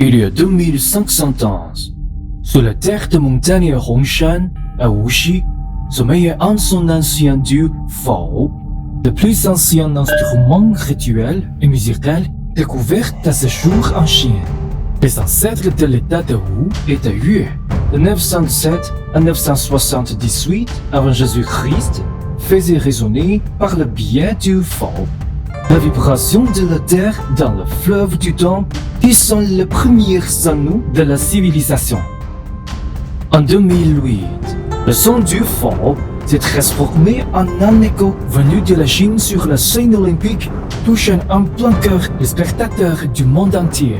Il y a 2500 ans, sur la terre de montagne Hongshan, à Wuxi, sommeillait un son ancien dieu Fao, le plus ancien instrument rituel et musical découvert à ce jour en Chine. Les ancêtres de l'état de Wu et de Yue, de 907 à 978 avant Jésus-Christ, faisaient résonner par le biais du Fao la vibration de la terre dans le fleuve du temps qui sont les premiers anneaux de la civilisation. En 2008, le son du Fao s'est transformé en un écho venu de la Chine sur la scène olympique, touchant en plein cœur les spectateurs du monde entier.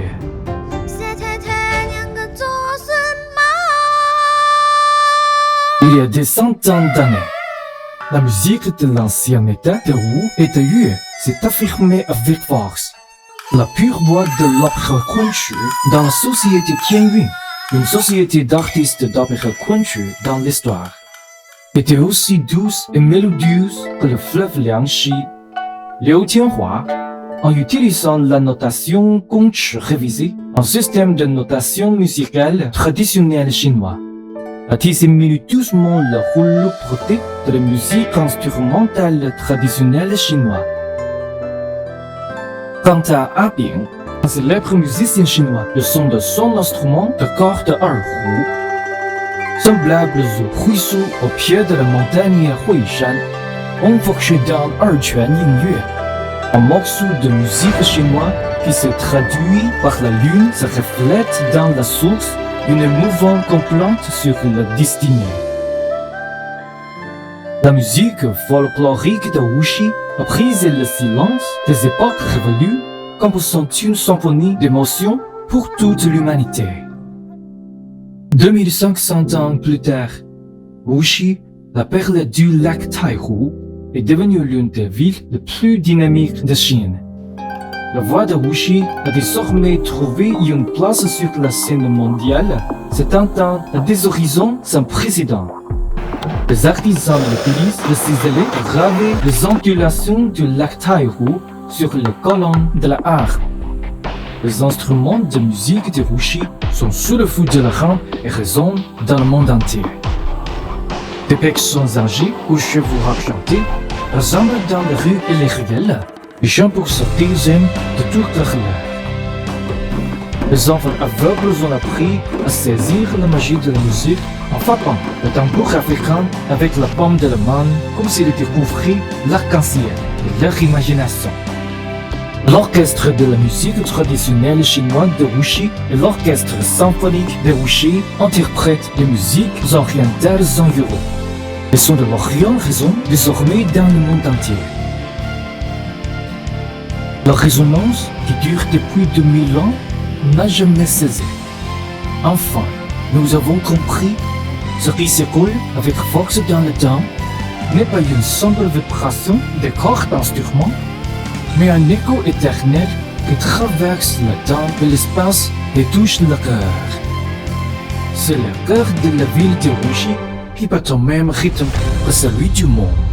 Il y a des centaines d'années, la musique de l'ancien état de Wu et de Yue s'est affirmée avec force. La pure voix de l'opéra Kunchu dans la société Tianyun, une société d'artistes d'opéra Kunchu dans l'histoire, était aussi douce et mélodieuse que le fleuve Liangxi. Liu Tianhua, en utilisant la notation Gongchi révisée, un système de notation musicale traditionnelle chinois, a tissé minutieusement le rouleau brodé de la musique instrumentale traditionnelle chinoise. Quant à A Bing, un célèbre musicien chinois, le son de son instrument de corde erhu, semblables aux ruisseaux au pied de la montagne Huishan, ont forgé dans Erquan Yingyue, un morceau de musique chinois qui se traduit par la lune se reflète dans la source d'une émouvante complainte sur la destinée. La musique folklorique de Wuxi a brisé le silence des époques révolues, composant une symphonie d'émotions pour toute l'humanité. 2500 ans plus tard, Wuxi, la perle du lac Taihu, est devenue l'une des villes les plus dynamiques de Chine. La voix de Wuxi a désormais trouvé une place sur la scène mondiale, s'étendant à des horizons sans précédent. Les artisans utilisent le ciselé pour graver les ondulations du lac Taihu sur les colonnes de la harpe. Les instruments de musique de Wuxi sont sous le feu de la rampe et résonnent dans le monde entier. Des personnes âgées aux cheveux argentés rassemblent dans les rues et les ruelles, et chantent pour sortir de toute leur l'air. Les enfants aveugles ont appris à saisir la magie de la musique en frappant le tambour africain avec la paume de la main comme s'ils découvraient l'arc-en-ciel et leur imagination. L'orchestre de la musique traditionnelle chinoise de Wuxi et l'orchestre symphonique de Wuxi interprètent les musiques orientales en Europe. Les sons de l'Orient résonnent désormais dans le monde entier. La résonance, qui dure depuis 2000 ans, n'a jamais cessé. Enfin, nous avons compris, ce qui s'écoule avec force dans le temps n'est pas une simple vibration des corps d'instruments, mais un écho éternel qui traverse le temps et l'espace et touche le cœur. C'est le cœur de la ville de Wuxi qui bat au même rythme que celui du monde.